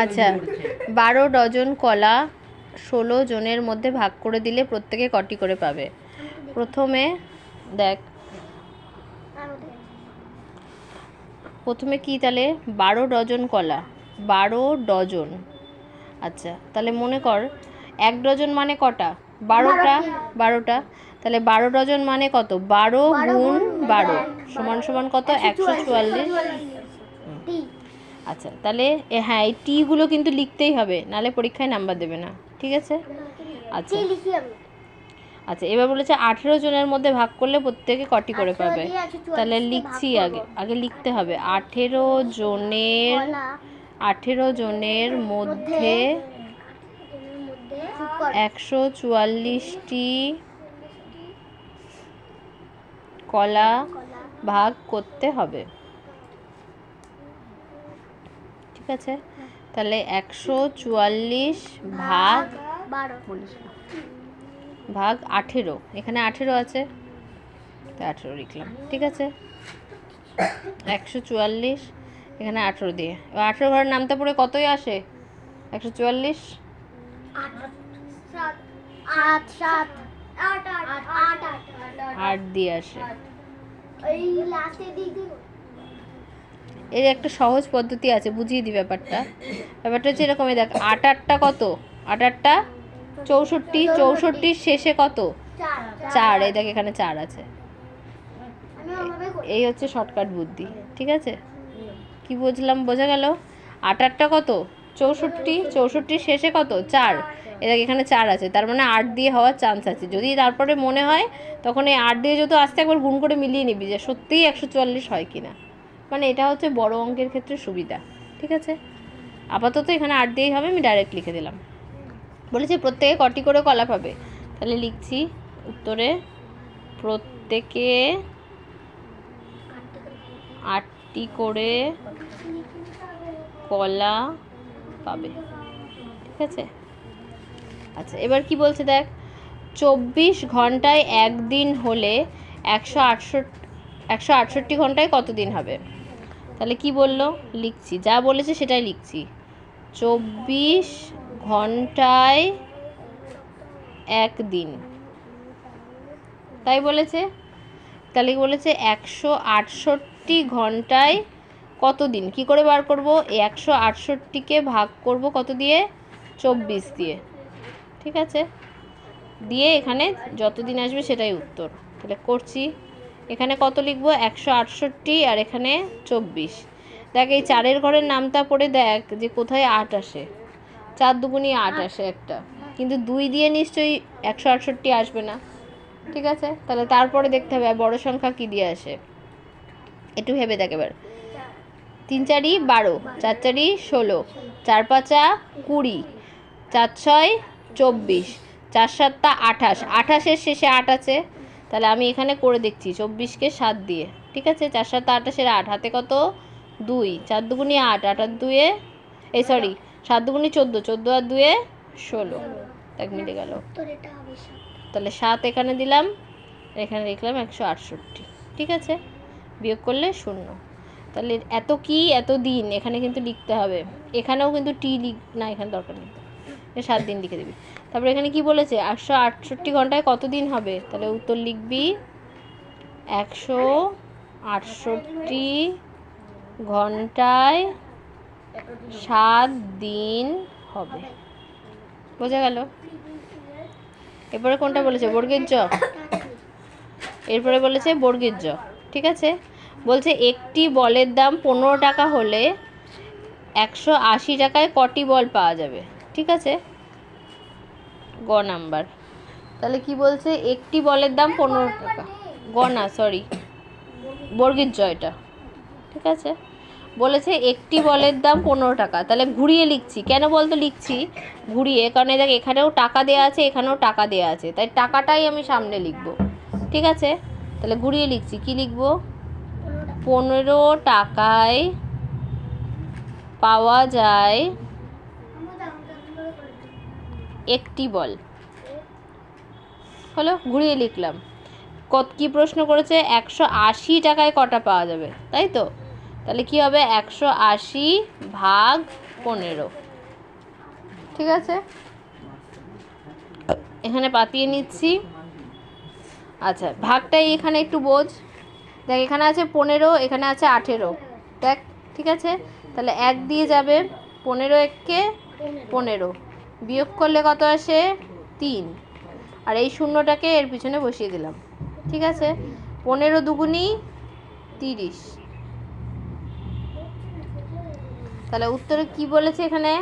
আচ্ছা, 12 ডজন কলা 16 জনের মধ্যে ভাগ করে দিলে প্রত্যেকে কটি করে পাবে? প্রথমে দেখ, প্রথমে কি তাহলে 12 ডজন কলা, 12 ডজন। আচ্ছা, তাহলে মনে কর 1 ডজন মানে কটা? 12টা। 12টা, তাহলে 12 ডজন মানে কত? 12 গুণ 12 সমান সমান কত? 144। আচ্ছা, তাহলে হ্যাঁ, এই টিগুলো কিন্তু লিখতেই হবে, নাহলে পরীক্ষায় নাম্বার দেবে না, ঠিক আছে? আচ্ছা আচ্ছা, এবার বলেছে 18 জনের মধ্যে ভাগ করলে প্রত্যেকে কটি করে পাবে? তাহলে লিখছি, আগে আগে লিখতে হবে 18 জনের মধ্যে 144টি কলা ভাগ করতে হবে, ঠিক আছে? তাহলে 144 ভাগ 18, এখানে 18 আছে, 18 লিখলাম, ঠিক আছে? 144 এখানে 18 দিয়ে, 18 ঘরের নামটা পড়ে কতই আসে? 144 8 দিয়ে আসে। এর একটা সহজ পদ্ধতি আছে, বুঝিয়ে দিই ব্যাপারটা। ব্যাপারটা হচ্ছে এরকমই, দেখ 8 8টা কত? 8 8টা 64, 64 শেষে কত? 4, এই দেখ এখানে 4 আছে। এই হচ্ছে শর্টকাট বুদ্ধি, ঠিক আছে? কি বুঝলাম, বোঝা গেল? 8 8টা কত? 64, 64 শেষে কত? 4, এই দেখ এখানে 4 আছে, তার মানে 8 দিয়ে হওয়ার চান্স আছে। যদি তারপরে মনে হয় তখন এই 8 দিয়ে যদি আসতে একবার গুণ করে মিলিয়ে নিবি যে সত্যিই 144 হয় কিনা। মানে এটা হচ্ছে বড় অঙ্কের ক্ষেত্রে সুবিধা, ঠিক আছে? আপাতত এখানে 8 দিয়েই হবে, আমি ডাইরেক্ট লিখে দিলাম। বলেছে প্রত্যেকে কটি করে কলা পাবে, তাহলে লিখছি উত্তরে প্রত্যেকে 8টি করে কলা পাবে, ঠিক আছে? আচ্ছা, এবার কি বলছে দেখ, 24 ঘন্টায় একদিন হলে 168 ঘন্টায় কত দিন হবে? তাহলে কি বললো, লিখছি, যা বলেছে সেটাই লিখছি। 24 ঘন্টায় একদিন, তাই বলেছে। তাহলে বলেছে 168 ঘন্টায় কত দিন, কি করে বার করব? 168কে ভাগ করব কত দিয়ে? 24 দিয়ে, ঠিক আছে? দিয়ে এখানে যত দিন আসবে সেটাই উত্তর। তাহলে করছি, এখানে কত লিখব? 168 আর এখানে 24। দেখ এই 4-এর ঘরের নামটা পড়ে দেখ যে কোথায় 8 আসে। 4 দুগুণি 8 আসে একটা, কিন্তু 2 দিয়ে নিশ্চয়ই 168 আসবে না, ঠিক আছে? তাহলে তারপরে দেখতে হবে বড় সংখ্যা কি দিয়ে আসে, একটু ভেবে দেখ এবার। 3 4 12, 4 4 16, 4 5 20, 4 6 24, 4 7 28, 28-এর শেষে 8 আছে, তাহলে আমি এখানে করে দেখছি 24কে 7 দিয়ে, ঠিক আছে? 4 7 28-এর 8 হাতে কত? 2, 4 দুগুণি 8, 8 আর 2-এ 7 দুগুণি 14, 14 আর 2-এ 16, এক মিলে গেল। তাহলে 7 এখানে দিলাম, এখানে লিখলাম 168, ঠিক আছে? বিয়োগ করলে 0। তাহলে এত কি, এত দিন এখানে কিন্তু লিখতে হবে, এখানেও কিন্তু টি না, এখানে দরকার নেই, 7 দিন লিখে দিবি। তারপরে এখানে কি বলেছে? 168 ঘন্টায় কত দিন হবে? তাহলে উত্তর লিখবি 168 ঘন্টায় 7 দিন হবে, বোঝা গেল? এরপরে কোনটা বলেছে? বর্গের জ। এরপরে বলেছে বর্গের জ, ঠিক আছে? বলছে একটি বলের দাম 15 টাকা হলে 180 টাকায় কটি বল পাওয়া যাবে, ঠিক আছে? গ নাম্বার। তাহলে কি বলছে? একটি বলের দাম 15 টাকা, গ না সরি, বর্গের জ এটা, ঠিক আছে? বলেছে একটি বলের দাম 15 টাকা, তাহলে ঘুরিয়ে লিখছি। কেন বলতো লিখছি ঘুরিয়ে? কারণ দেখ এখানেও টাকা দেওয়া আছে, এখানেও টাকা দেওয়া আছে, তাই টাকাটাই আমি সামনে লিখব, ঠিক আছে? তাহলে ঘুরিয়ে লিখছি, কি লিখব? 15 টাকায় পাওয়া যায় একটি বল, হলো? ঘুরিয়ে লিখলাম। কি প্রশ্ন করেছে? 180 টাকায় কটা পাওয়া যাবে, তাই তো? তাহলে কি হবে? 180 ভাগ 15। ঠিক আছে, এখানে পাতিয়ে নিচ্ছি। আচ্ছা, ভাগটাই এখানে একটু বোঝ। দেখ, এখানে আছে 15, এখানে আছে 18। দেখ, ঠিক আছে, তাহলে 1 দিয়ে যাবে, 15 একে 15, বিয়োগ করলে কত আসে? 3। আর এই শূন্যটাকে এর পিছনে বসিয়ে দিলাম। ঠিক আছে, 15 দুগুণী 30। তাহলে উত্তরে কি বলেছে? এখানে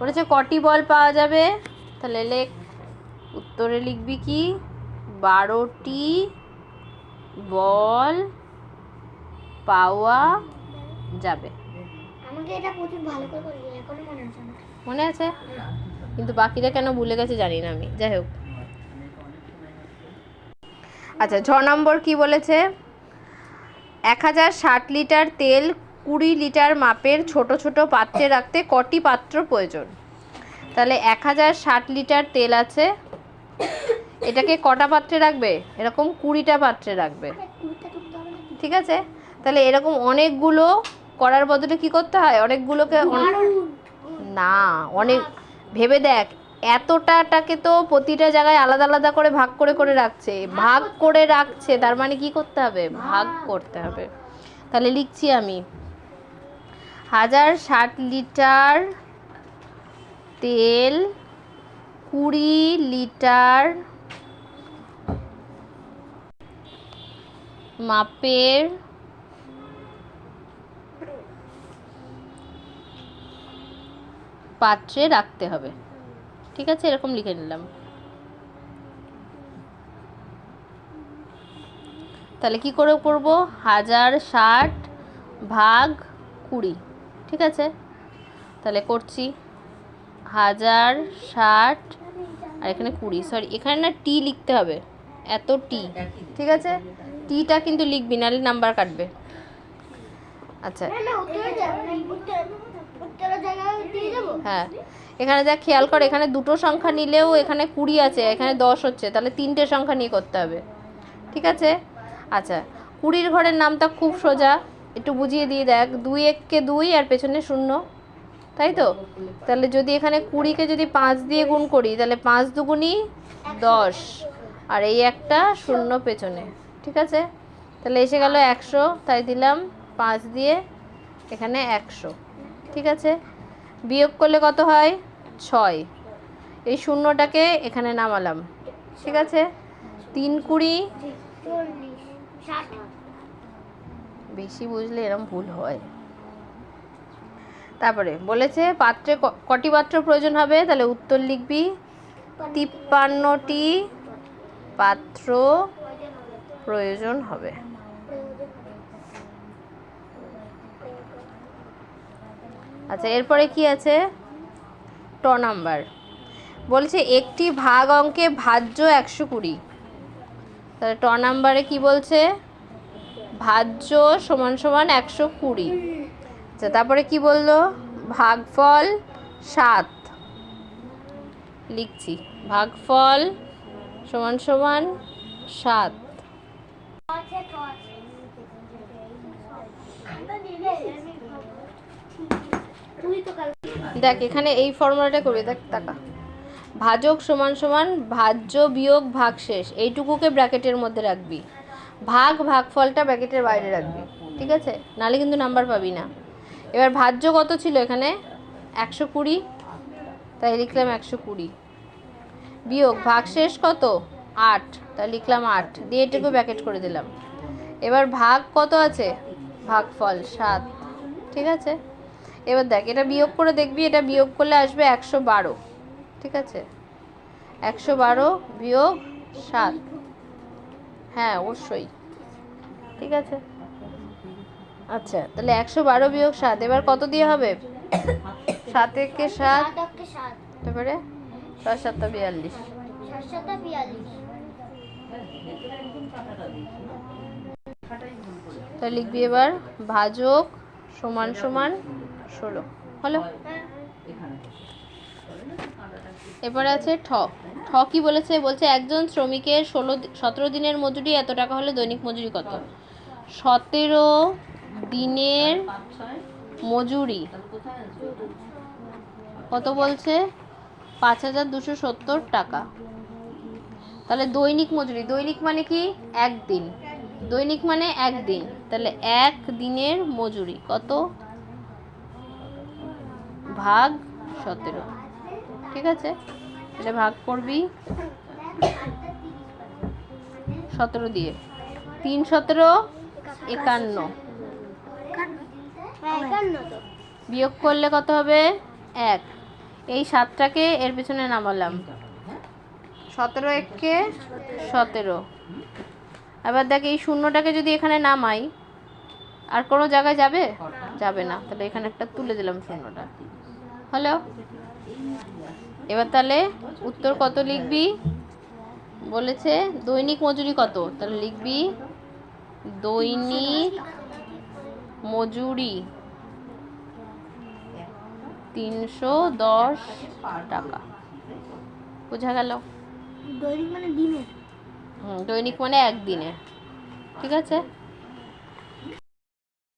বলেছে কটি বল পাওয়া যাবে। তাহলে লেখ, উত্তরে লিখবি কি? 12টি বল পাওয়া যাবে। আমাকে এটা প্রচুর ভালো করে বলি, এখনো মনে আছে আমার। মনে আছে, কিন্তু বাকিটা কেন ভুলে গেছে জানি না আমি। যাই হোক, আচ্ছা, 6 নম্বর কি বলেছে? 1060 লিটার তেল 20 লিটার মাপের ছোট ছোট পাত্রে রাখতে কটি পাত্র প্রয়োজন? তাহলে 1060 লিটার তেল আছে, এটাকে কটা পাত্রে রাখবে? এরকম 20টা পাত্রে রাখবে। ঠিক আছে, তাহলে এরকম অনেকগুলো করার বদলে কি করতে হয়? অনেকগুলোকে না, অনেক ভেবে দেখ, এতটাটাকে তো প্রতিটা জায়গায় আলাদা আলাদা করে ভাগ করে করে রাখছে, ভাগ করে রাখছে, তার মানে কি করতে হবে? ভাগ করতে হবে। তাহলে লিখছি আমি, 1060 লিটার তেল 20 লিটার মাপের পাত্রে রাখতে হবে। ঠিক আছে, এরকম লিখে নিলাম। তাহলে কি করে করব? 1060 ভাগ 20। ঠিক আছে, তাহলে করছি 1060 আর এখানে 20, সরি এখানে না টি লিখতে হবে, এত টি। ঠিক আছে, টিটা কিন্তু লিখবি, নাহলে নাম্বার কাটবে। আচ্ছা, হ্যাঁ, এখানে দেখ, খেয়াল কর, এখানে দুটো সংখ্যা নিলেও এখানে 20 আছে, এখানে 10 হচ্ছে, তাহলে 3টে সংখ্যা নিয়ে করতে হবে। ঠিক আছে, আচ্ছা, 20 ঘরের নামটা খুব সোজা, একটু বুঝিয়ে দিয়ে দেখ। 2 1কে 2 আর পেছনে 0, তাই তো? তাহলে যদি এখানে 20কে যদি 5 দিয়ে গুণ করি, তাহলে 5 দুগুণী 10, আর এই একটা 0 পেছনে। ঠিক আছে, তাহলে এসে গেল 100, তাই দিলাম 5 দিয়ে এখানে 100। ঠিক আছে, বিয়োগ করলে কত হয়? 6। এই শূন্যটাকে এখানে নামালাম। ঠিক আছে, 3 20 বেশি বুঝলে এরকম ভুল হয়। তারপরে বলেছে পাত্রে কটি পাত্র প্রয়োজন হবে? তাহলে উত্তর লিখবি 53টি পাত্র প্রয়োজন হবে। আচ্ছা, এরপরে কি আছে? ট নাম্বার বলছে একটি ভাগ অঙ্কে ভাজ্য 120। তাহলে ট নাম্বারে কি বলছে? ভাজ্য সমান সমান 120। আচ্ছা, তারপরে কি বললো? ভাগফল 7 লিখছি, ভাগফল সমান সমান 7। দেখ, এখানে এই ফর্মুলাটা করবি, দেখ টাকা, ভাজক সমান সমান ভাজ্য বিয়োগ ভাগশেষ, এইটুকুকে ব্র্যাকেটের মধ্যে রাখবি, ভাগফলটা ব্র্যাকেটের বাইরে রাখবি। ঠিক আছে, নাহলে কিন্তু নাম্বার পাবি না। এবার ভাজ্য কত ছিল? এখানে 120, তাই লিখলাম 120, বিয়োগ ভাগশেষ কত? 8, তাই লিখলাম 8 দিয়ে এটাকে ব্র্যাকেট করে দিলাম। এবার ভাগ কত আছে? ভাগফল 7। ঠিক আছে, এবার দেখ, এটা বিয়োগ করে দেখবি, এটা বিয়োগ করলে আসবে 112। ঠিক আছে, 112 বিয়োগ 7, হ্যাঁ অবশ্যই। ঠিক আছে, আচ্ছা, তাহলে 112 বিয়োগ 7, এবার কত দিয়ে হবে? 7 একে 7, তারপরে 7 7 42। তাহলে লিখবি এবার ভাজক সমান সমান 16। হলো? এরপরে আছে ঠ। ঠ কি বলেছে? বলছে একজন শ্রমিকের 17 দিনের মজুরি এত টাকা হলে দৈনিক মজুরি কত? 17 দিনের মজুরি কত বলছে? 5270 টাকা। তাহলে দৈনিক মজুরি, দৈনিক মানে কি? একদিন। দৈনিক মানে একদিন, তাহলে এক দিনের মজুরি কত? ভাগ 17। ঠিক আছে, এটা ভাগ করবি 17 দিয়ে। 3 17 51। বিয়োগ করলে কত হবে? 1। এই 7টাকে এর পেছনে নামালাম, 17 একে 17। এবার দেখ এই শূন্যটাকে যদি এখানে নামাই, আর কোনো জায়গায় যাবে? যাবে না, তাহলে এখানে একটা তুলে দিলাম শূন্যটা। হলো। এবার তাহলে উত্তর কত লিখবি? বলেছে দৈনিক মজুরি কত, তাহলে লিখবি দৈনিক মজুরি 310 টাকা। বোঝা গেল? দৈনিক মানে দিনের। দৈনিক মানে একদিনের। ঠিক আছে।